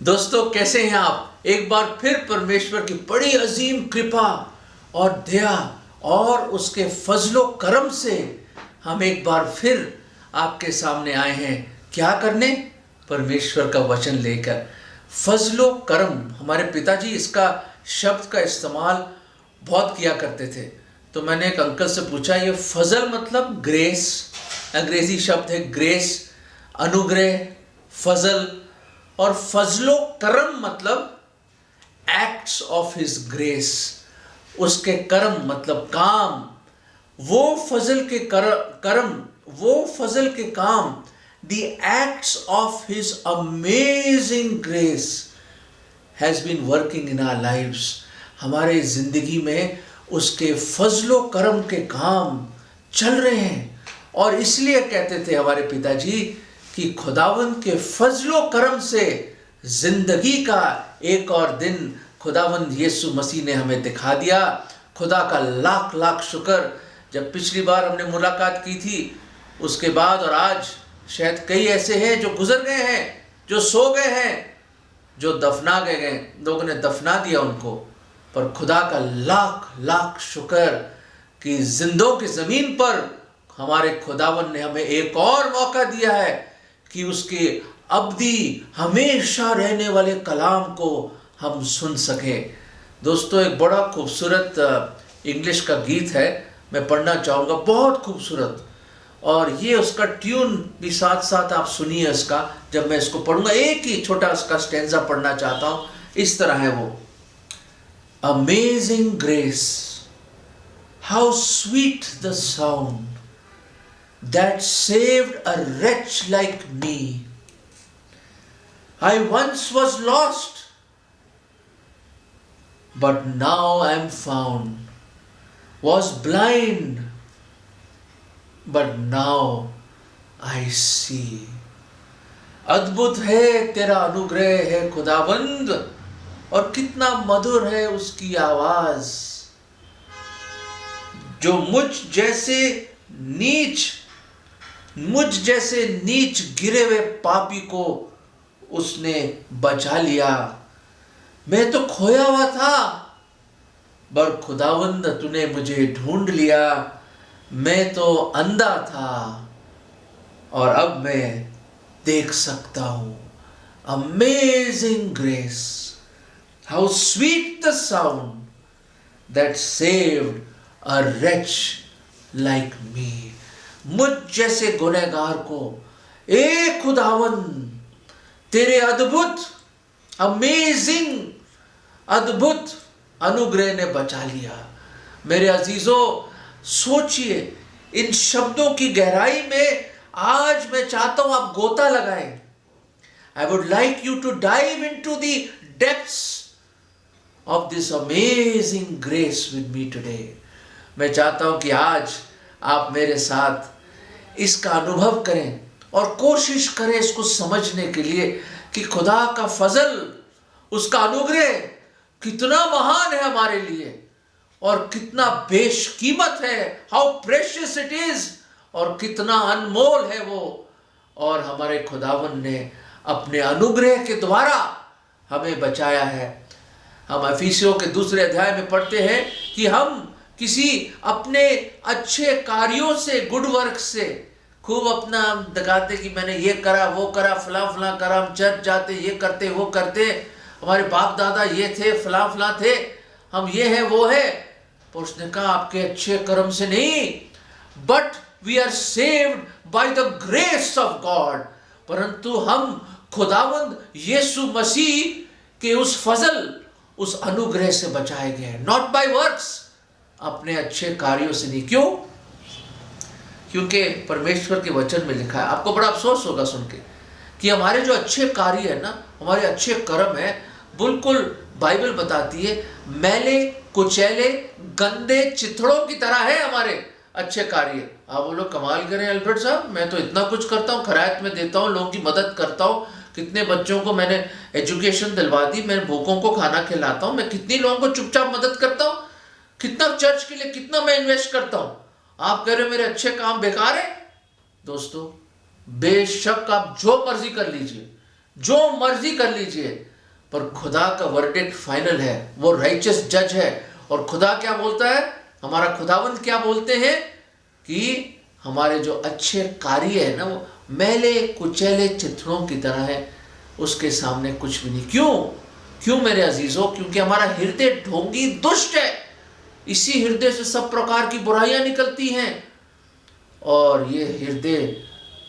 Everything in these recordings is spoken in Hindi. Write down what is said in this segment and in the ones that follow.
दोस्तों, कैसे हैं आप? एक बार फिर परमेश्वर की बड़ी अजीम कृपा और दया और उसके फजलो करम से हम एक बार फिर आपके सामने आए हैं। क्या करने? परमेश्वर का वचन लेकर। फजलो करम, हमारे पिताजी इसका शब्द का इस्तेमाल बहुत किया करते थे। तो मैंने एक अंकल से पूछा, ये फजल मतलब ग्रेस, अंग्रेजी शब्द है ग्रेस, अनुग्रह, फजल। और फजलो करम मतलब एक्ट्स ऑफ हिज ग्रेस, उसके कर्म मतलब काम। वो फजल के कर्म, वो फजल के काम, the acts of his amazing grace has been working in our lives. हमारे जिंदगी में उसके फजलो करम के काम चल रहे हैं। और इसलिए कहते थे हमारे पिताजी कि खुदावंद के फजलो करम से जिंदगी का एक और दिन खुदावंद यीशु मसीह ने हमें दिखा दिया। खुदा का लाख लाख शुक्र। जब पिछली बार हमने मुलाकात की थी, उसके बाद और आज शायद कई ऐसे हैं जो गुजर गए हैं, जो सो गए हैं, जो दफना गए, लोगों ने दफना दिया उनको। पर खुदा का लाख लाख शुक्र कि जिंदों की ज़मीन पर हमारे खुदावन ने हमें एक और मौका दिया है कि उसके अब्दी हमेशा रहने वाले कलाम को हम सुन सके। दोस्तों, एक बड़ा खूबसूरत इंग्लिश का गीत है, मैं पढ़ना चाहूँगा, बहुत खूबसूरत। और ये उसका ट्यून भी साथ साथ आप सुनिए इसका। जब मैं इसको पढ़ूंगा, एक ही छोटा उसका स्टैंजा पढ़ना चाहता हूँ। इस तरह है वो, amazing grace, how sweet the sound that saved a wretch like me. I once was lost, but now I am found. Was blind, but now I see. अद्भुत है तेरा अनुग्रह है खुदावंद, और कितना मधुर है उसकी आवाज। जो मुझ जैसे नीच गिरे हुए पापी को उसने बचा लिया। मैं तो खोया हुआ था, पर खुदावंद तूने मुझे ढूंढ लिया। मैं तो अंधा था और अब मैं देख सकता हूं। Amazing grace, how sweet the sound that saved a wretch like me. मुझ जैसे गुनहगार को ए खुदावन तेरे अद्भुत अनुग्रह ने बचा लिया। मेरे अजीजों, सोचिए इन शब्दों की गहराई में। आज मैं चाहता हूं आप गोता लगाएं। I would like you to dive into the depths of this amazing grace with me today. मैं चाहता हूं कि आज आप मेरे साथ इसका अनुभव करें और कोशिश करें इसको समझने के लिए कि खुदा का फजल, उसका अनुग्रह कितना महान है हमारे लिए और कितना बेशकीमत है। हाउ प्रेशियस इट इज, और कितना अनमोल है वो। और हमारे खुदावन ने अपने अनुग्रह के द्वारा हमें बचाया है। हम इफिसियों के 2 अध्याय में पढ़ते हैं कि हम किसी अपने अच्छे कार्यों से, गुड वर्क से खूब अपना दिखाते कि मैंने ये करा, वो करा, फला करा, हम चर्च जाते, ये करते, वो करते, हमारे बाप दादा ये थे, फला थे, हम ये है वो है। पर उसने कहा आपके अच्छे कर्म से नहीं, but we are saved by the grace of God. परंतु हम खुदावंद यीशु मसीह के उस फजल, उस अनुग्रह से बचाए गए, नॉट बाय वर्क्स, अपने अच्छे कार्यों से नहीं। क्यों? क्योंकि परमेश्वर के वचन में लिखा है, आपको बड़ा अफसोस होगा सुन के, कि हमारे जो अच्छे कार्य है ना, हमारे अच्छे कर्म है, बिल्कुल बाइबल बताती है मैले कुचैले गंदे चिथड़ों की तरह है हमारे अच्छे कार्य। आप बोलो कमाल करें अल्फ्रेड साहब, मैं तो इतना कुछ करता हूँ, खैरात में देता हूँ, लोगों की मदद करता हूँ, कितने बच्चों को मैंने एजुकेशन दिलवा दी, मैं भूखों को खाना खिलाता हूँ, मैं कितनी लोगों को चुपचाप मदद करता हूँ, कितना चर्च के लिए कितना मैं इन्वेस्ट करता हूं। आप कह रहे हो मेरे अच्छे काम बेकार है? दोस्तों, बेशक आप जो मर्जी कर लीजिए, जो मर्जी कर लीजिए, पर खुदा का वर्डिक्ट फाइनल है, वो राइचियस जज है। और खुदा क्या बोलता है, हमारा खुदावंद क्या बोलते हैं कि हमारे जो अच्छे कार्य है ना, वो मैले कुचैले चिथड़ों की तरह है, उसके सामने कुछ भी नहीं। क्यों मेरे अजीजों? क्योंकि हमारा हृदय ढोंगी दुष्ट है। इसी हृदय से सब प्रकार की बुराइयां निकलती हैं, और ये हृदय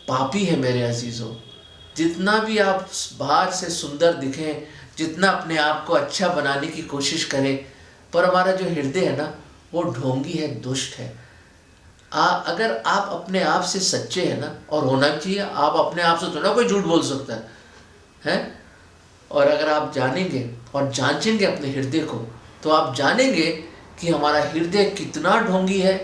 पापी है मेरे अजीजों। जितना भी आप बाहर से सुंदर दिखें, जितना अपने आप को अच्छा बनाने की कोशिश करें, पर हमारा जो हृदय है ना, वो ढोंगी है, दुष्ट है। अगर आप अपने आप से सच्चे हैं ना, और होना चाहिए, आप अपने आप से तो ना कोई झूठ बोल सकता है? और अगर आप जानेंगे और जांचेंगे अपने हृदय को, तो आप जानेंगे कि हमारा हृदय कितना ढोंगी है,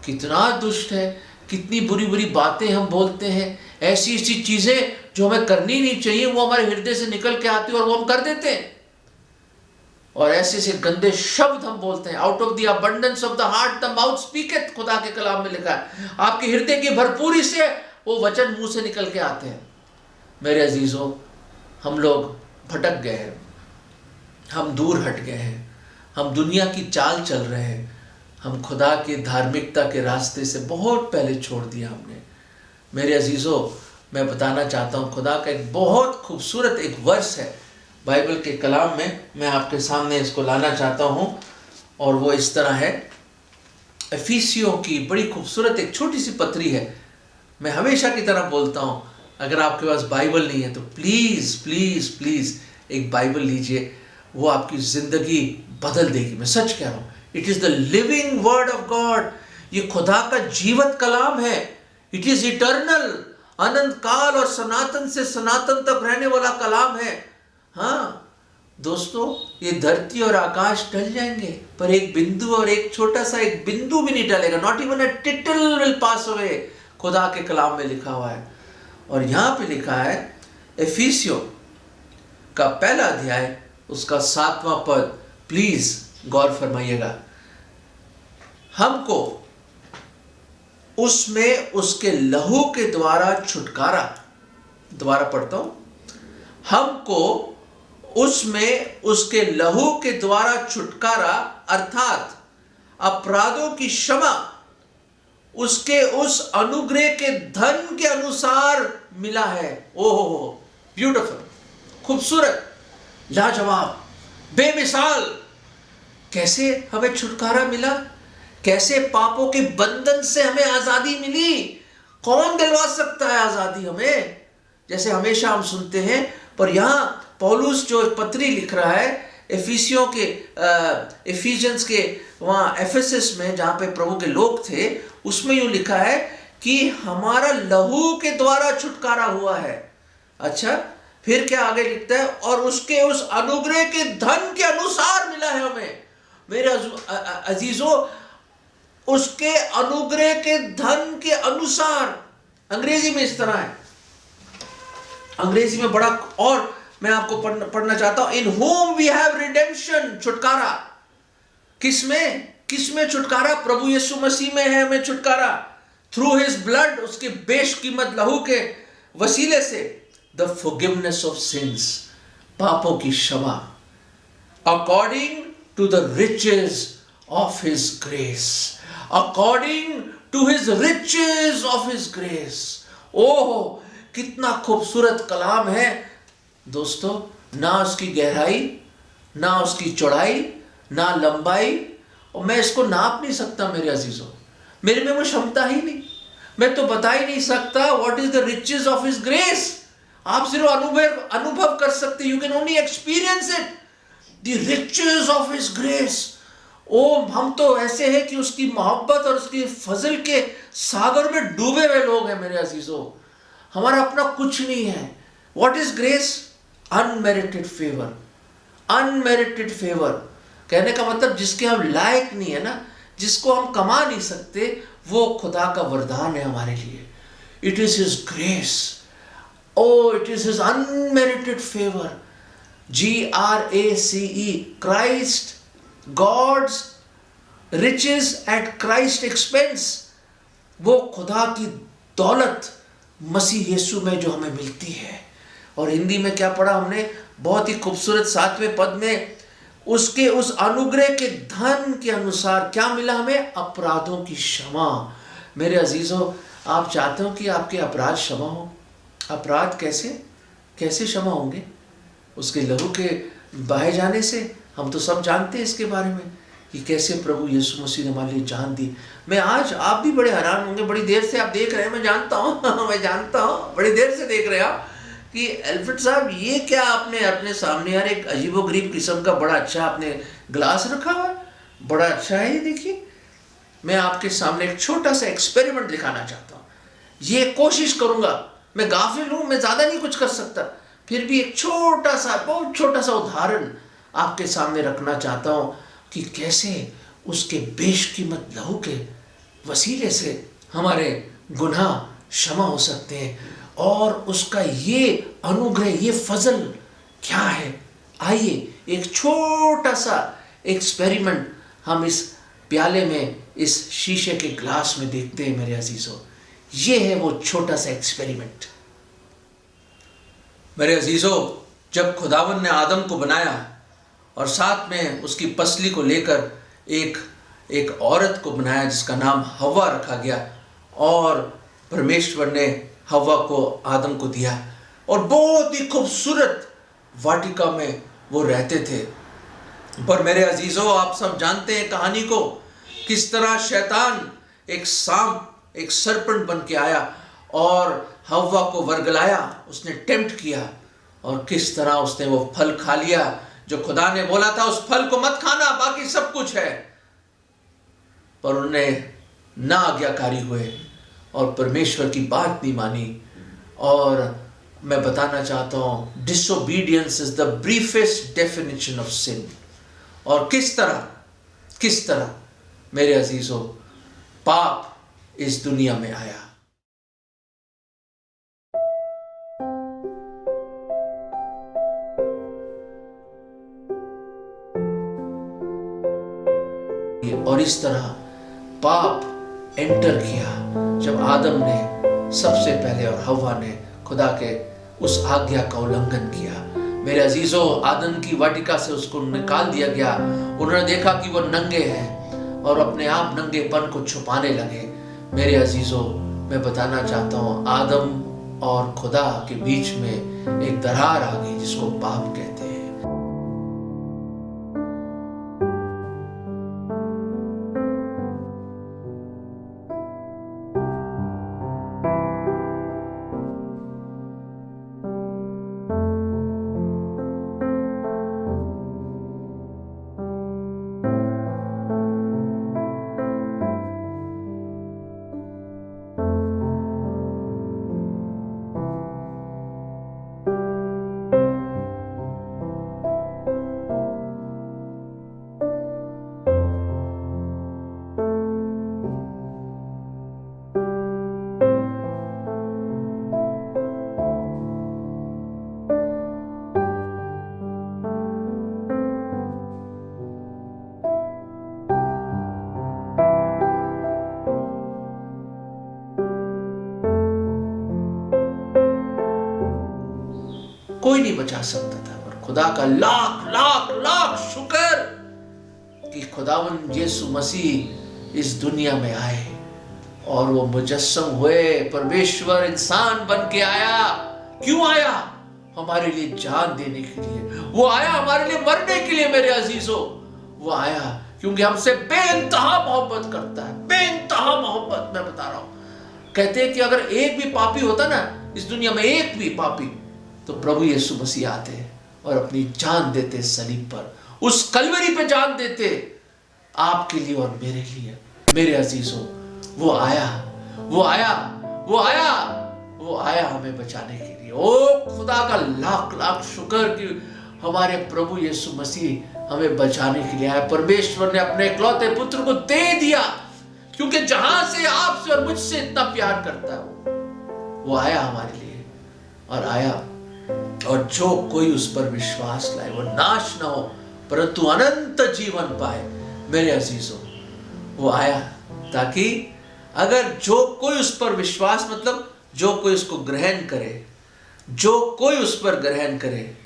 कितना दुष्ट है, कितनी बुरी बुरी बातें हम बोलते हैं, ऐसी ऐसी चीज़ें जो हमें करनी नहीं चाहिए वो हमारे हृदय से निकल के आती है और वो हम कर देते हैं। और ऐसे ऐसे गंदे शब्द हम बोलते हैं। Out of the abundance of the heart the mouth speaketh, खुदा के कलाम में लिखा है। आपके हृदय की भरपूरी से वो वचन मुंह से निकल के आते हैं। मेरे अजीजों, हम लोग भटक गए हैं, हम दूर हट गए हैं, हम दुनिया की चाल चल रहे हैं, हम खुदा की धार्मिकता के रास्ते से बहुत पहले छोड़ दिया हमने। मेरे अजीजों, मैं बताना चाहता हूँ, खुदा का एक बहुत खूबसूरत एक वर्स है बाइबल के कलाम में, मैं आपके सामने इसको लाना चाहता हूँ, और वो इस तरह है। एफिसियों की बड़ी खूबसूरत एक छोटी सी पत्री है। मैं हमेशा की तरह बोलता हूँ, अगर आपके पास बाइबल नहीं है तो प्लीज़ प्लीज़ प्लीज़ एक बाइबल लीजिए, वो आपकी ज़िंदगी बदल देगी। मैं सच कह रहा हूँ, it is the living word of God. ये खुदा का जीवत कलाम है। इट इज़ इटर्नल, अनंत काल और सनातन से सनातन तक रहने वाला कलाम है। हाँ दोस्तों, ये धरती और आकाश टल जाएंगे, पर एक बिंदु, और एक छोटा सा एक बिंदु भी नहीं टलेगा। Not even a tittle will pass away, खुदा के कलाम में लिखा हुआ है। और यहाँ पे लिखा है, एफिसियों का पहला अध्याय, उसका 7वां पद, प्लीज गौर फरमाइएगा। हमको उसमें उसके लहू के द्वारा छुटकारा, दोबारा पढ़ता हूं, हमको उसमें उसके लहू के द्वारा छुटकारा अर्थात अपराधों की क्षमा उसके उस अनुग्रह के धन के अनुसार मिला है। ओहो, ब्यूटीफुल, खूबसूरत, लाजवाब, बेमिसाल। कैसे हमें छुटकारा मिला, कैसे पापों के बंधन से हमें आजादी मिली। कौन दिलवा सकता है आजादी हमें? जैसे हमेशा हम सुनते हैं, पर यहां पौलुस जो पत्री लिख रहा है एफिसियों के, एफिशियंस के वहां एफेसस में, जहां पे प्रभु के लोग थे, उसमें यूं लिखा है कि हमारा लहू के द्वारा छुटकारा हुआ है। अच्छा, फिर क्या आगे लिखता है, और उसके उस अनुग्रह के धन के अनुसार मिला है हमें। मेरे अजीजों, उसके अनुग्रह के धन के अनुसार, अंग्रेजी में इस तरह है, अंग्रेजी में बड़ा, और मैं आपको पढ़ना चाहता हूं, इन होम वी हैव रिडेम्पशन, छुटकारा। किसमें छुटकारा? प्रभु यीशु मसीह में है हमें छुटकारा। थ्रू हिज ब्लड, उसके बेशकीमत लहू के वसीले से, द फॉरगिवनेस ऑफ सिंस, पापों की क्षमा, according to the riches of his grace, according to his riches of his grace. Oh, कितना खूबसूरत कलाम है दोस्तों। ना उसकी गहराई, ना उसकी चौड़ाई, ना लंबाई, और मैं इसको नाप नहीं सकता मेरे अजीजों। मेरे में वो क्षमता ही नहीं, मैं तो बता ही नहीं सकता what is the riches of his grace. आप सिर्फ अनुभव कर सकते, you can only experience it, the riches of his grace. ओ, हम तो ऐसे हैं कि उसकी मोहब्बत और उसकी फजल के सागर में डूबे हुए लोग हैं मेरे अजीजों। हमारा अपना कुछ नहीं है। What is grace? Unmerited favour. Unmerited favour कहने का मतलब जिसके हम लायक नहीं है ना, जिसको हम कमा नहीं सकते, वो खुदा का वरदान है हमारे लिए। It is his grace, oh it is his unmerited favour. GRACE, Christ, God's riches at Christ expense. वो खुदा की दौलत मसीह यीशु में जो हमें मिलती है, और हिंदी में क्या पढ़ा हमने, बहुत ही खूबसूरत 7वें पद में, उसके उस अनुग्रह के धन के अनुसार क्या मिला हमें, अपराधों की क्षमा। मेरे अजीजों, आप चाहते हो कि आपके अपराध क्षमा हो? अपराध कैसे कैसे क्षमा होंगे? उसके लहू के बहाए जाने से। हम तो सब जानते हैं इसके बारे में कि कैसे प्रभु यीशु मसीह ने हमारे लिए जान दी। मैं आज, आप भी बड़े हैरान होंगे, बड़ी देर से आप देख रहे हैं, मैं जानता हूँ मैं जानता हूँ, बड़ी देर से देख रहे हैं आप कि एल्फ्रेड साहब ये क्या आपने अपने सामने यार एक अजीबोगरीब किस्म का बड़ा अच्छा आपने ग्लास रखा हुआ है, बड़ा अच्छा है ये, देखिए। मैं आपके सामने एक छोटा सा एक्सपेरिमेंट दिखाना चाहता हूँ। ये कोशिश करूंगा, मैं गाफिल हूँ, मैं ज़्यादा नहीं कुछ कर सकता, फिर भी एक छोटा सा, बहुत छोटा सा उदाहरण आपके सामने रखना चाहता हूँ कि कैसे उसके बेशकीमत लहू के वसीले से हमारे गुनाह क्षमा हो सकते हैं। और उसका ये अनुग्रह, ये फजल क्या है। आइए एक छोटा सा एक्सपेरिमेंट हम इस प्याले में, इस शीशे के ग्लास में देखते हैं मेरे अजीजों। ये है वो छोटा सा एक्सपेरिमेंट। मेरे अजीजों, जब खुदावन ने आदम को बनाया और साथ में उसकी पसली को लेकर एक औरत को बनाया जिसका नाम हव्वा रखा गया, और परमेश्वर ने हव्वा को आदम को दिया और बहुत ही खूबसूरत वाटिका में वो रहते थे। पर मेरे अजीजों, आप सब जानते हैं कहानी को, किस तरह शैतान एक सांप, एक सरपेंट बन के आया और हव्वा को वर्गलाया, उसने टेम्प्ट किया, और किस तरह उसने वो फल खा लिया जो खुदा ने बोला था उस फल को मत खाना, बाकी सब कुछ है। पर उन्होंने ना आज्ञाकारी हुए और परमेश्वर की बात नहीं मानी। और मैं बताना चाहता हूं, disobedience is the briefest definition of sin. और किस तरह मेरे अजीजों पाप इस दुनिया में आया। और इस तरह पाप एंटर किया जब आदम ने सबसे पहले और हव्वा ने खुदा के उस आज्ञा का उल्लंघन किया। मेरे अजीजों, आदम की वाटिका से उसको निकाल दिया गया। उन्होंने देखा कि वो नंगे हैं और अपने आप नंगेपन को छुपाने लगे। मेरे अजीजों, मैं बताना चाहता हूँ, आदम और खुदा के बीच में एक दरार आ गई जिसको पाप कहते हैं। कोई नहीं बचा सकता था, पर खुदा का लाख लाख लाख शुक्र कि खुदावन यीशु मसीह इस दुनिया में आए और वो मुजस्सम हुए। परमेश्वर इंसान बन के आया। क्यों आया? हमारे लिए जान देने के लिए। वो आया हमारे लिए मरने के लिए। मेरे अजीजों, वो आया क्योंकि हमसे बेइंतहा मोहब्बत करता है। बेइंतहा मोहब्बत, मैं बता रहा हूं। कहते हैं कि अगर एक भी पापी होता ना इस दुनिया में, एक भी पापी, तो प्रभु यीशु मसीह आते और अपनी जान देते सलीब पर, उस कलवरी पे जान देते आपके लिए और मेरे लिए। मेरे अजीजों, वो आया, वो आया, वो आया, वो आया हमें बचाने के लिए। ओ खुदा का लाख लाख शुक्र कि हमारे प्रभु यीशु मसीह हमें बचाने के लिए आया। परमेश्वर ने अपने इकलौते पुत्र को दे दिया क्योंकि जहां से आपसे और मुझसे इतना प्यार करता है वो आया हमारे लिए। और आया, और जो कोई उस पर विश्वास लाए वो नाश न हो परंतु अनंत जीवन पाए। मेरे अजीजों, वो आया ताकि अगर जो कोई उस पर विश्वास, मतलब जो कोई उसको ग्रहण करे, जो कोई उस पर ग्रहण करे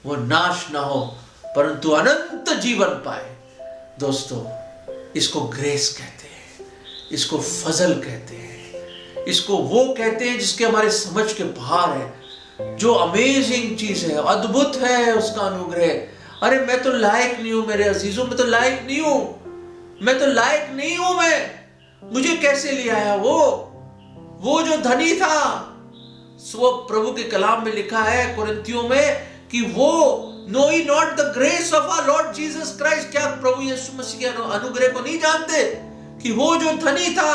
वो नाश ना हो परंतु अनंत जीवन पाए। दोस्तों, इसको ग्रेस कहते हैं, इसको फजल कहते हैं, इसको वो कहते हैं जिसके हमारे समझ के बाहर है, जो अमेजिंग चीज है, अद्भुत है उसका अनुग्रह। अरे मैं तो लायक नहीं हूं मेरे अजीजों, मैं तो लायक नहीं हूं, मैं तो लायक नहीं हूं, मैं मुझे कैसे ले आया वो जो धनी था। वो प्रभु के कलाम में लिखा है कुरिन्थियों में कि वो know he not the grace of our Lord Jesus Christ. क्या प्रभु यीशु मसीह के अनुग्रह को नहीं जानते कि वो जो धनी था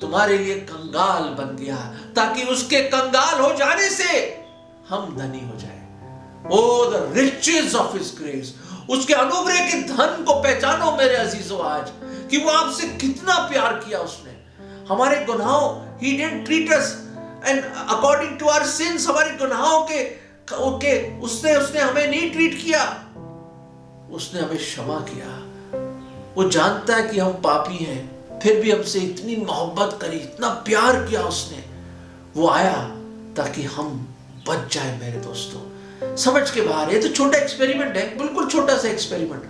तुम्हारे लिए कंगाल बन गया ताकि उसके कंगाल हो जाने से हम धनी हो जाए। Oh the riches of his grace, उसके अनुग्रह के धन को पहचानो मेरे अजीजों आज, कि वो आपसे कितना प्यार किया उसने। हमारे गुनाहों, he didn't treat us and according to our sins, हमारे गुनाहों के उसने हमें नहीं ट्रीट किया, उसने हमें क्षमा किया। वो जानता है कि हम पापी हैं, फिर भी हमसे इतनी मोहब्बत करी, इतना प्यार किया उसने। वो आया ताकि हम बच जाए मेरे दोस्तों। समझ के बाहर, ये तो छोटा एक्सपेरिमेंट है, बिल्कुल छोटा सा एक्सपेरिमेंट,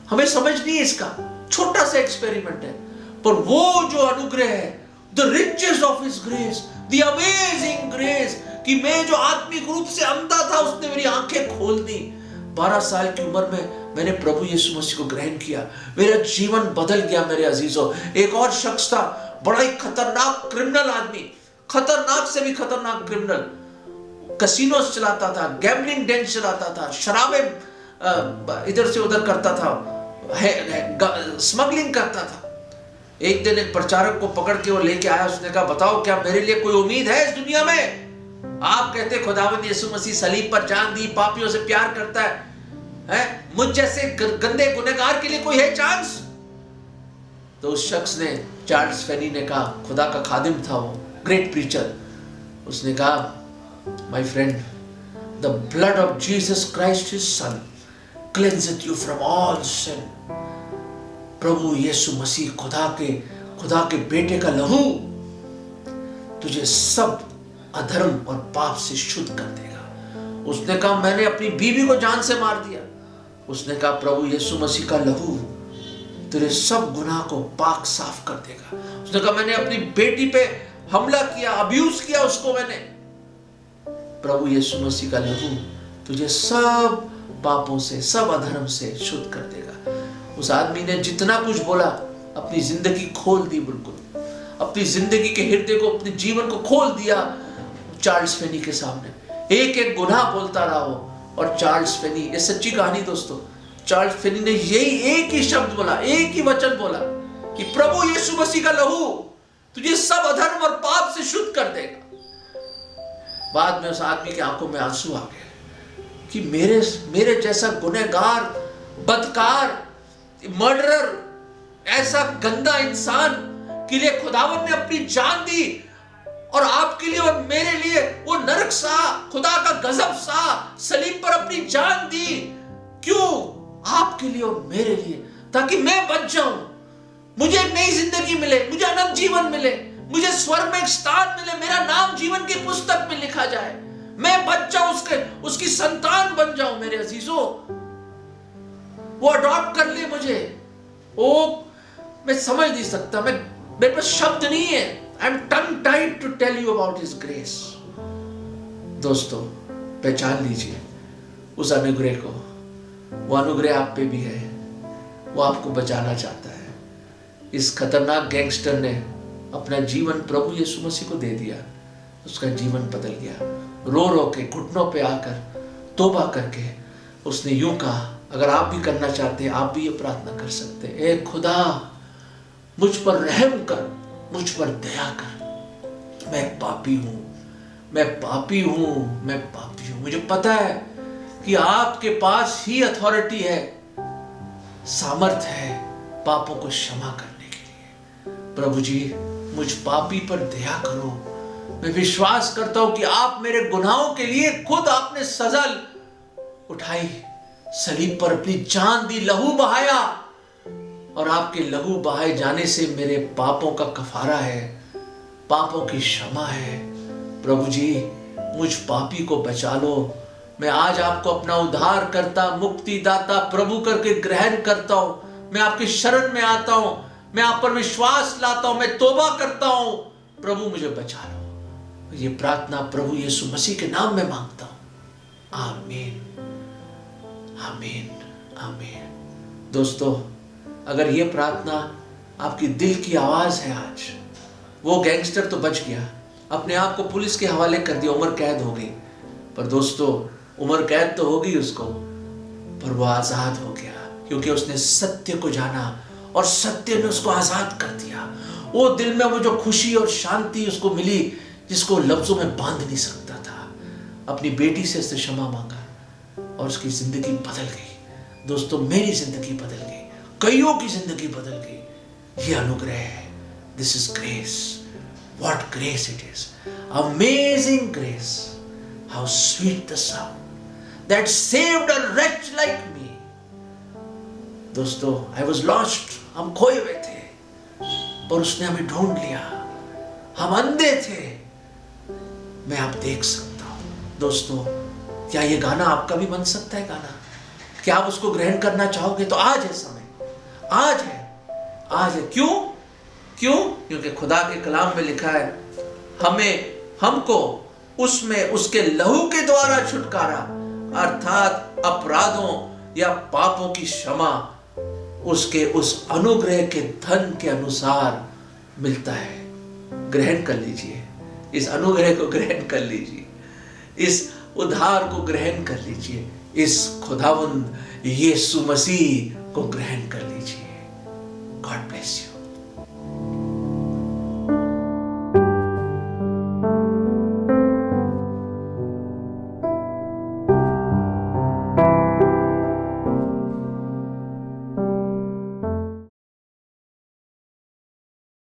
हमें समझ नहीं है इसका, छोटा सा एक्सपेरिमेंट है। पर वो जो अनुग्रह है, the riches of his grace, the amazing grace, कि मैं जो आत्मिक रूप से अंधा था उसने मेरी आंखें खोल दी। 12 साल की उम्र में मैंने प्रभु यीशु मसीह को ग्रहण किया, मेरा जीवन बदल गया मेरे अजीजों। एक और शख्स था, बड़ा ही खतरनाक क्रिमिनल आदमी, खतरनाक से भी खतरनाक क्रिमिनल, कैसीनो चलाता था, गैम्बलिंग डेन चलाता था, शराबें इधर से उधर करता था, स्मगलिंग करता था। एक दिन एक प्रचारक को पकड़ के वो लेके आया, उसने कहा बताओ क्या मेरे लिए कोई उम्मीद है इस दुनिया में? आप कहते खुदावंद यीशु मसीह सलीब पर जान दी, पापियों से प्यार करता है, मुझ जैसे गंदे गुनहगार के लिए कोई है चांस? तो उस शख्स ने, चार्ल्स फेनी ने कहा, खुदा का खादिम था वो, ग्रेट प्रीचर, उसने कहा my friend, the blood of Jesus Christ his son cleanseth you from all sin. प्रभु यीशु मसीह खुदा के बेटे का लहू तुझे सब अधर्म और पाप से शुद्ध कर देगा। उसने कहा मैंने अपनी बीवी को जान से मार दिया। उसने कहा प्रभु यीशु मसीह का लहू तेरे सब गुनाह को पाक साफ कर देगा। उसने कहा मैंने अपनी बेटी पे हमला किया, अब्यूज किया उसको मैंने, प्रभु यीशु मसीह का लहू तुझे सब पापों से, सब अधर्म से शुद्ध कर देगा। उस आदमी ने जितना कुछ बोला, अपनी जिंदगी खोल दी, बिल्कुल अपनी जिंदगी के हृदय को, अपने जीवन को खोल दिया चार्ल्स फेनी के सामने। एक एक गुनाह बोलता रहा वो, और चार्ल्स फेनी, ये सच्ची कहानी दोस्तों, चार्ल्स फेनी ने यही एक ही शब्द बोला, एक ही वचन बोला कि प्रभु यीशु मसीह का लहू तुझे सब अधर्म और पाप से शुद्ध कर देगा। बाद में उस आदमी की आंखों में आंसू आ गए कि मेरे जैसा गुनहगार, बदकार, मर्डरर, ऐसा गंदा इंसान के लिए खुदावन ने अपनी जान दी, और आपके लिए और मेरे लिए वो नरक सा, खुदा का गजब सा सलीब पर अपनी जान दी। क्यों? आपके लिए और मेरे लिए, ताकि मैं बच जाऊं, मुझे एक नई जिंदगी मिले, मुझे अनंत जीवन मिले, मुझे स्वर्ग में एक स्थान मिले, मेरा नाम जीवन की पुस्तक में लिखा जाए, मैं बच जाऊं, उसकी संतान बन जाऊं मेरे अजीजों, वो अडॉप्ट कर ले मुझे। ओ मैं समझ नहीं सकता, मेरे पास शब्द नहीं है, I am tongue tied to tell you about his grace. दोस्तों पहचान लीजिए उस अनुग्रह को, वो अनुग्रह आप पे भी है, वो आपको बचाना चाहता है। इस खतरनाक गैंगस्टर ने अपना जीवन प्रभु यीशु मसीह को दे दिया, उसका जीवन बदल गया। रो रो के घुटनों पे आकर तौबा करके उसने यूं कहा, अगर आप भी करना चाहते हैं आप भी ये प्रार्थना कर सकते हैं, ए खुदा मुझ पर रहम कर, मुझ पर दया कर, मैं पापी हूं, मैं पापी हूं, मैं पापी हूं। मुझे पता है कि आपके पास ही अथॉरिटी है, सामर्थ है पापों को क्षमा करने के लिए। प्रभु जी मुझ पापी पर दया करो। मैं विश्वास करता हूं कि आप मेरे गुनाहों के लिए खुद आपने सजा उठाई, सलीब पर अपनी जान दी, लहू बहाया, और आपके लहू बहाए जाने से मेरे पापों का कफारा है, पापों की क्षमा है। प्रभु जी मुझ पापी को बचा लो। मैं आज आपको अपना उद्धार करता, मुक्तिदाता प्रभु करके ग्रहण करता हूं। मैं आपकी शरण में आता हूं, मैं आप पर विश्वास लाता हूं, मैं तौबा करता हूं, प्रभु मुझे बचा लो। ये प्रार्थना प्रभु यीशु मसीह के नाम में मांगता हूं। आमीन, आमीन, आमीन। दोस्तों, अगर ये प्रार्थना आपकी दिल की आवाज है आज, वो गैंगस्टर तो बच गया, अपने आप को पुलिस के हवाले कर दिया, उम्र कैद हो गई, पर दोस्तों उम्र कैद तो होगी उसको, पर वो आजाद हो गया क्योंकि उसने सत्य को जाना और सत्य ने उसको आजाद कर दिया। वो दिल में वो जो खुशी और शांति उसको मिली जिसको लफ्जों में बांध नहीं सकता था। अपनी बेटी से उसने क्षमा मांगा और उसकी जिंदगी बदल गई। दोस्तों, मेरी जिंदगी बदल गई, कईयों की जिंदगी बदल गई। ये अनुग्रह है। This is grace. What grace it is, amazing grace. How sweet the sound that saved a wretch like me। दोस्तों, I was lost, हम खोए हुए थे, पर उसने हमें ढूंढ लिया। हम अंधे थे, मैं आप देख सकता हूं। दोस्तों, क्या ये गाना आपका भी बन सकता है गाना? क्या आप उसको ग्रहण करना चाहोगे? तो आज है समय, आज है, आज है। क्यों? क्योंकि खुदा के कलाम में लिखा है, हमको उसमें उसके लहू के द्वारा छुटकारा, अर्थात अपराधों या पापों की क्षमा उसके उस अनुग्रह के धन के अनुसार मिलता है। ग्रहण कर लीजिए, इस अनुग्रह को ग्रहण कर लीजिए, इस उद्धार को ग्रहण कर लीजिए, इस खुदावंद यीशु मसीह को ग्रहण कर लीजिए। God bless you.